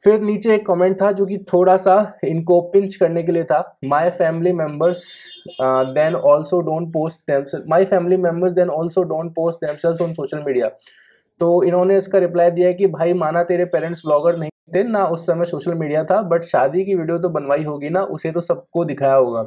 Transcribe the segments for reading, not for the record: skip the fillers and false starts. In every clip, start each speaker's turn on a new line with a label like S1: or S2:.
S1: फिर नीचे एक कमेंट था जो कि थोड़ा सा इनको पिंच करने के लिए था। My family members then also don't post themselves, my family members then also don't post themselves on social media. तो इन्होंने इसका रिप्लाई दिया कि भाई माना तेरे पेरेंट्स ब्लॉगर नहीं थे ना, उस समय सोशल मीडिया था, बट शादी की वीडियो तो बनवाई होगी ना, उसे तो सबको दिखाया होगा।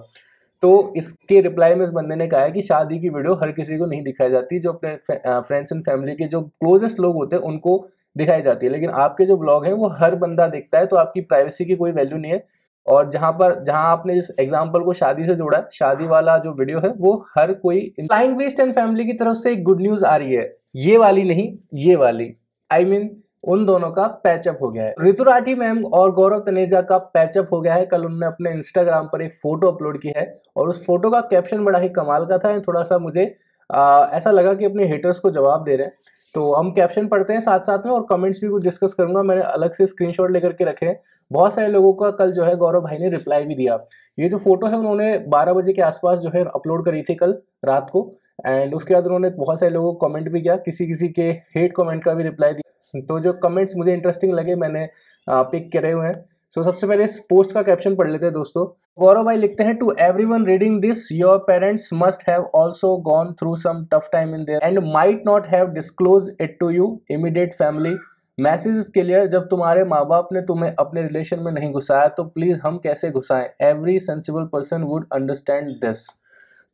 S1: तो इसके रिप्लाई में इस बंदे ने कहा है कि शादी की वीडियो हर किसी को नहीं दिखाई जाती, जो अपने फ्रेंड्स एंड फैमिली के जो क्लोजेस्ट लोग होते हैं उनको दिखाई जाती है, लेकिन आपके जो ब्लॉग हैं वो हर बंदा देखता है, तो आपकी प्राइवेसी की कोई वैल्यू नहीं है। और जहां आपने इस एग्जाम्पल को शादी से जोड़ा है, शादी वाला जो वीडियो है वो हर कोई फ्लाइंग वेस्ट एंड फैमिली की तरफ से एक गुड न्यूज आ रही है, ये वाली नहीं, ये वाली। आई मीन उन दोनों का पैचअप हो गया है। ऋतु राठी मैम और गौरव तनेजा का पैचअप हो गया है। कल उन्होंने अपने इंस्टाग्राम पर एक फोटो अपलोड की है और उस फोटो का कैप्शन बड़ा ही कमाल का था। थोड़ा सा मुझे ऐसा लगा कि अपने हेटर्स को जवाब दे रहे हैं। तो हम कैप्शन पढ़ते हैं साथ साथ में और कमेंट्स भी कुछ डिस्कस करूंगा। मैंने अलग से स्क्रीनशॉट लेकर के रखे हैं। बहुत सारे लोगों का कल जो है गौरव भाई ने रिप्लाई भी दिया। ये जो फोटो है उन्होंने 12 बजे के आसपास जो है अपलोड करी थी कल रात को। एंड उसके बाद उन्होंने बहुत सारे लोगों को कमेंट भी किया, किसी किसी के हेट कमेंट का भी रिप्लाई दिया। तो जो कमेंट्स मुझे इंटरेस्टिंग लगे मैंने पिक करे हुए हैं। सो सबसे पहले इस पोस्ट का कैप्शन पढ़ लेते हैं दोस्तों। गौरव भाई लिखते हैं, to everyone reading this, your parents must have also gone through some tough time in their and might not have disclose it to you immediate family. Message is clear, जब तुम्हारे माँ बाप ने तुम्हें अपने रिलेशन में नहीं घुसाया तो प्लीज हम कैसे घुसाएं। Every sensible person would understand this.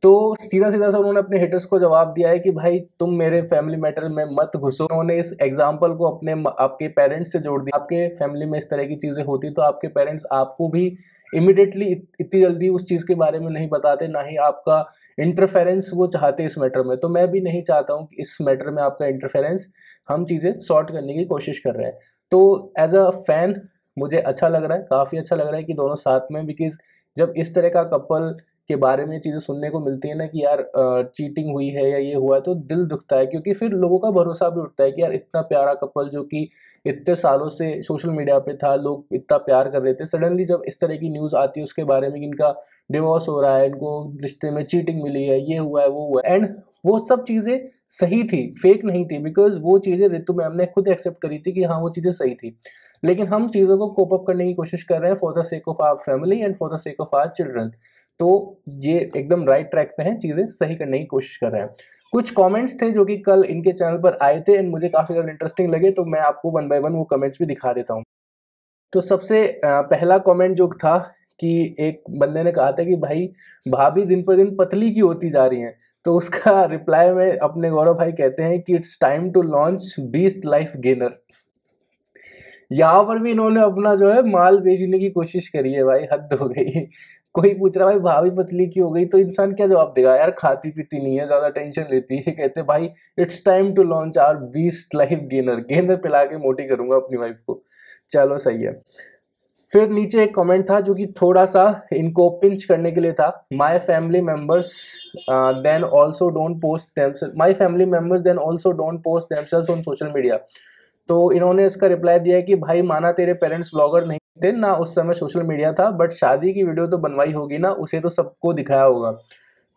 S1: तो सीधा सीधा सा उन्होंने अपने हेटर्स को जवाब दिया है कि भाई तुम मेरे फैमिली मैटर में मत घुसो। उन्होंने इस एग्जाम्पल को आपके पेरेंट्स से जोड़ दिया। आपके फैमिली में इस तरह की चीजें होती तो आपके पेरेंट्स आपको भी इमिडिएटली इतनी जल्दी उस चीज के बारे में नहीं बताते, ना ही आपका इंटरफेरेंस वो चाहते इस मैटर में। तो मैं भी नहीं चाहता हूँ कि इस मैटर में आपका इंटरफेरेंस, हम चीजें सॉर्ट करने की कोशिश कर रहे हैं। तो एज अ फैन मुझे अच्छा लग रहा है, काफी अच्छा लग रहा है कि दोनों साथ में, बिकॉज जब इस तरह का कपल के बारे में चीज़ें सुनने को मिलती है ना कि यार चीटिंग हुई है या ये हुआ है, तो दिल दुखता है। क्योंकि फिर लोगों का भरोसा भी उठता है कि यार इतना प्यारा कपल जो कि इतने सालों से सोशल मीडिया पे था, लोग इतना प्यार कर रहे थे, सडनली जब इस तरह की न्यूज़ आती है उसके बारे में कि इनका डिवोर्स हो रहा है, इनको रिश्ते में चीटिंग मिली है, ये हुआ है, वो हुआ है, एंड वो सब चीज़ें सही थी, फेक नहीं थी। बिकॉज वो चीज़ें ऋतु मैम ने खुद एक्सेप्ट करी थी कि हाँ वो चीज़ें सही थी। लेकिन हम चीज़ों को कोप अप करने की कोशिश कर रहे हैं for the sake of our family and for the sake of our children. तो ये एकदम राइट ट्रैक पे हैं, चीज़ें सही करने की कोशिश कर रहे हैं। कुछ कमेंट्स थे जो कि कल इनके चैनल पर आए थे एंड मुझे काफ़ी ज़्यादा इंटरेस्टिंग लगे, तो मैं आपको वन बाय वन वो कमेंट्स भी दिखा देता हूँ। तो सबसे पहला कमेंट जो था कि एक बंदे ने कहा था कि भाई भाभी दिन पर दिन पतली की होती जा रही हैं। तो उसका रिप्लाई में अपने गौरव भाई कहते हैं कि it's time to launch Beast life Gainer. यहाँ पर भी इन्होंने अपना जो है माल बेचने की कोशिश करी है भाई, हद हो गई। कोई पूछ रहा भाई भाभी पतली की हो गई, तो इंसान क्या जवाब देगा, यार खाती पीती नहीं है, ज्यादा टेंशन लेती है। कहते भाई it's time to launch our beast life gainer, गेंदर पिला के मोटी करूंगा अपनी वाइफ को। चलो सही है। फिर नीचे एक कमेंट था जो कि थोड़ा सा इनको पिंच करने के लिए था। My family members then also don't post themselves, my family members then also don't post themselves on social media. तो इन्होंने इसका रिप्लाई दिया कि भाई माना तेरे पेरेंट्स ब्लॉगर नहीं थे ना, उस समय सोशल मीडिया था, बट शादी की वीडियो तो बनवाई होगी ना, उसे तो सबको दिखाया होगा।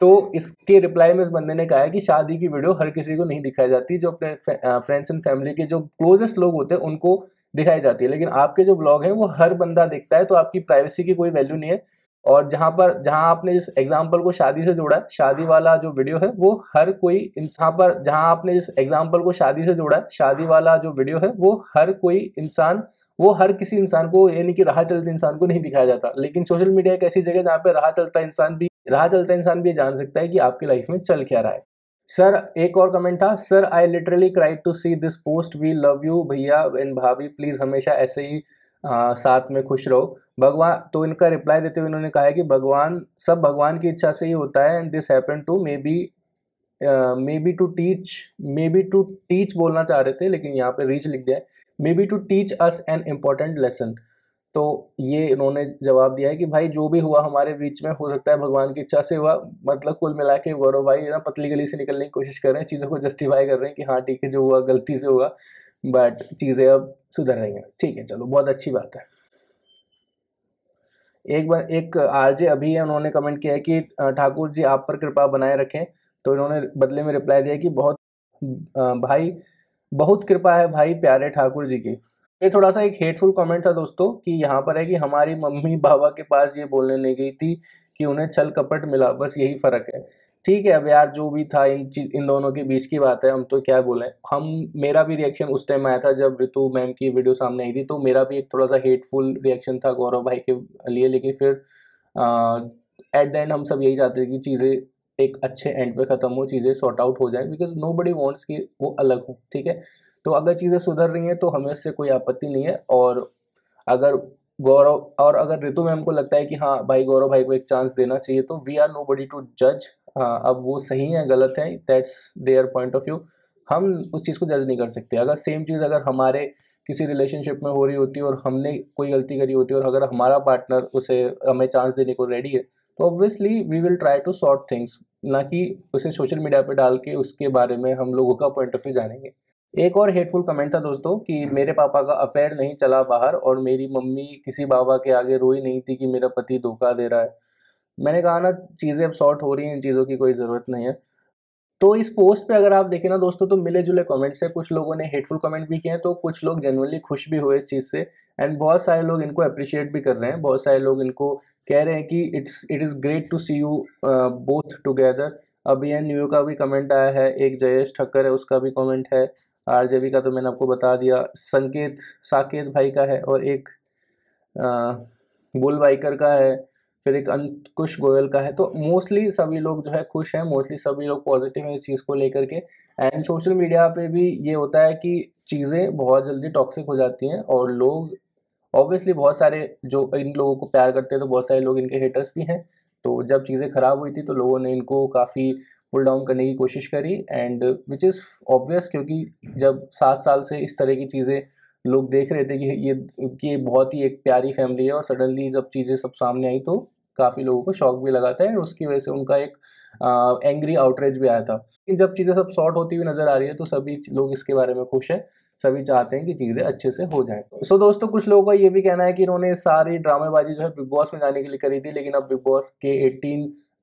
S1: तो इसके रिप्लाई में इस बंदे ने कहा है कि शादी की वीडियो हर किसी को नहीं दिखाई जाती, जो अपने फ्रेंड्स एंड फैमिली के जो क्लोजेस्ट लोग होते हैं उनको दिखाई जाती है, लेकिन आपके जो ब्लॉग हैं वो हर बंदा देखता है, तो आपकी प्राइवेसी की कोई वैल्यू नहीं है। और जहां आपने इस एग्जाम्पल को शादी से जोड़ा है, शादी वाला जो वीडियो है वो हर कोई इंसान पर, जहां आपने इस एग्जाम्पल को शादी से जोड़ा है, शादी वाला जो वीडियो है वो हर कोई इंसान, वो हर किसी इंसान को, यानी कि राह चलते इंसान को नहीं दिखाया जाता। लेकिन सोशल मीडिया एक ऐसी जगह जहाँ पे राह चलता इंसान भी जान सकता है कि आपकी लाइफ में चल क्या रहा है। सर एक और कमेंट था, sir I literally cried to see this post, we love you bhaiya and bhabhi, please हमेशा ऐसे ही साथ में खुश रहो भगवान। तो इनका रिप्लाई देते हुए इन्होंने कहा है कि भगवान, सब भगवान की इच्छा से ही होता है and this happen to maybe to teach बोलना चाह रहे थे लेकिन यहाँ पे रीच लिख दिया है, maybe to teach us an important lesson. तो ये इन्होंने जवाब दिया है कि भाई जो भी हुआ हमारे बीच में, हो सकता है भगवान की इच्छा से हुआ। मतलब कुल मिला के गौरव भाई ना पतली गली से निकलने की कोशिश कर रहे हैं, चीज़ों को जस्टिफाई कर रहे हैं कि हाँ ठीक है जो हुआ गलती से हुआ, बट चीज़ें अब सुधर रही हैं। ठीक है चलो, बहुत अच्छी बात है। एक बार एक आरजे अभी है, उन्होंने कमेंट किया है कि ठाकुर जी आप पर कृपा बनाए रखें। तो इन्होंने बदले में रिप्लाई दिया कि बहुत भाई बहुत कृपा है भाई प्यारे ठाकुर जी की। ये थोड़ा सा एक हेटफुल कमेंट था दोस्तों, कि यहाँ पर है कि हमारी मम्मी बाबा के पास ये बोलने नहीं गई थी कि उन्हें छल कपट मिला, बस यही फ़र्क है। ठीक है, अब यार जो भी था इन दोनों के बीच की बात है, हम तो क्या बोलें। हम मेरा भी रिएक्शन उस टाइम आया था जब ऋतु मैम की वीडियो सामने आई थी, तो मेरा भी एक थोड़ा-सा हेटफुल रिएक्शन था गौरव भाई के लिए, लेकिन फिर एट द एंड हम सब यही चाहते थे कि चीज़ें एक अच्छे एंड पे ख़त्म हो, चीज़ें सॉर्ट आउट हो जाएँ, बिकॉज़ नोबडी वांट्स कि वो अलग हों, ठीक है? तो अगर चीज़ें सुधर रही हैं तो हमें इससे कोई आपत्ति नहीं है, और अगर अगर ऋतु मैम को लगता है कि हाँ भाई, गौरव भाई को एक चांस देना चाहिए, तो वी आर नोबडी टू जज। अब वो सही है गलत है, that's their point of view. हम उस चीज़ को जज नहीं कर सकते। अगर सेम चीज़ अगर हमारे किसी रिलेशनशिप में हो रही होती है और हमने कोई गलती करी होती है, और अगर हमारा पार्टनर उसे हमें चांस देने को रेडी है, तो obviously we will try to sort things, ना कि उसे सोशल मीडिया पे डाल के उसके बारे में हम लोगों का पॉइंट ऑफ व्यू जानेंगे। एक और हेटफुल कमेंट था दोस्तों, कि मेरे पापा का अफेयर नहीं चला बाहर और मेरी मम्मी किसी बाबा के आगे रोई नहीं थी कि मेरा पति धोखा दे रहा है। मैंने कहा ना, चीज़ें अब सॉर्ट हो रही हैं, इन चीज़ों की कोई ज़रूरत नहीं है। तो इस पोस्ट पे अगर आप देखें ना दोस्तों, तो मिले-जुले कमेंट्स हैं। कुछ लोगों ने हेटफुल कमेंट भी किए हैं, तो कुछ लोग जेन्युइनली खुश भी हुए इस चीज़ से, एंड बहुत सारे लोग इनको एप्रिशिएट भी कर रहे हैं। बहुत सारे लोग इनको कह रहे हैं कि it is great to see you both together. अभी न्यू का भी कमेंट आया है, एक जयेश ठक्कर है उसका भी कमेंट है, आरजेबी का तो मैंने आपको बता दिया, साकेत भाई का है, और एक बुल बाइकर का है, फिर एक अंकुश गोयल का है। तो मोस्टली सभी लोग जो है खुश हैं, मोस्टली सभी लोग पॉजिटिव हैं इस चीज़ को लेकर के। एंड सोशल मीडिया पे भी ये होता है कि चीज़ें बहुत जल्दी टॉक्सिक हो जाती हैं, और लोग ऑब्वियसली बहुत सारे जो इन लोगों को प्यार करते हैं, तो बहुत सारे लोग इनके हेटर्स भी हैं। तो जब चीज़ें ख़राब हुई थी, तो लोगों ने इनको काफ़ी पुल डाउन करने की कोशिश करी, एंड विच इज़ ऑब्वियस, क्योंकि जब 7 साल से इस तरह की चीज़ें लोग देख रहे थे कि ये बहुत ही एक प्यारी फैमिली है, और सडनली जब चीज़ें सब सामने आई, तो काफ़ी लोगों को शॉक भी लगा था, एंड उसकी वजह से उनका एक एंग्री आउटरेज भी आया था। लेकिन जब चीज़ें सब सॉर्ट होती हुई नज़र आ रही है, तो सभी लोग इसके बारे में खुश हैं। सभी चाहते हैं कि चीज़ें अच्छे से हो जाएँ। सो दोस्तों, कुछ लोगों का ये भी कहना है कि इन्होंने सारी ड्रामेबाज़ी जो है बिग बॉस में जाने के लिए करी थी, लेकिन अब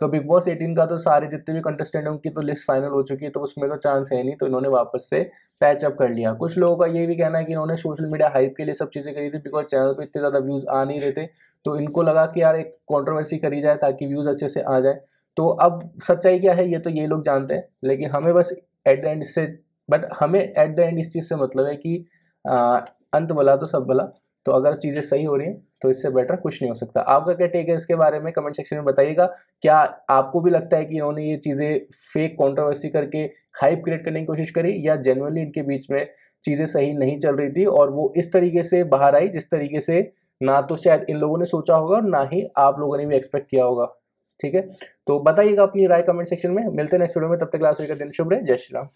S1: बिग बॉस 18 का तो सारे जितने भी कंटेस्टेंट हैं उनकी तो लिस्ट फाइनल हो चुकी है, तो उसमें तो चांस है नहीं, तो इन्होंने वापस से पैच अप कर लिया। कुछ लोगों का ये भी कहना है कि इन्होंने सोशल मीडिया हाइप के लिए सब चीज़ें करी थी, बिकॉज़ चैनल पे इतने ज़्यादा व्यूज़ आ नहीं रहे थे, तो इनको लगा कि यार एक कंट्रोवर्सी करी जाए ताकि व्यूज़ अच्छे से आ जाए। तो अब सच्चाई क्या है, ये तो ये लोग जानते हैं, लेकिन हमें बस एट द एंड इससे बट हमें एट द एंड इस चीज़ से मतलब है कि अ, अंत भला तो सब भला। तो अगर चीज़ें सही हो रही हैं, तो इससे बेटर कुछ नहीं हो सकता। आपका क्या टेक है इसके बारे में, कमेंट सेक्शन में बताइएगा। क्या आपको भी लगता है कि इन्होंने ये चीज़ें फेक कंट्रोवर्सी करके हाइप क्रिएट करने की कोशिश करी, या जेन्युइनली इनके बीच में चीज़ें सही नहीं चल रही थी और वो इस तरीके से बाहर आई जिस तरीके से ना तो शायद इन लोगों ने सोचा होगा और ना ही आप लोगों ने भी एक्सपेक्ट किया होगा। ठीक है? तो बताइएगा अपनी राय कमेंट सेक्शन में। मिलते हैं नेक्स्ट वीडियो में, तब तक के लिए आप सभी का दिन शुभ रहे। जय श्री राम।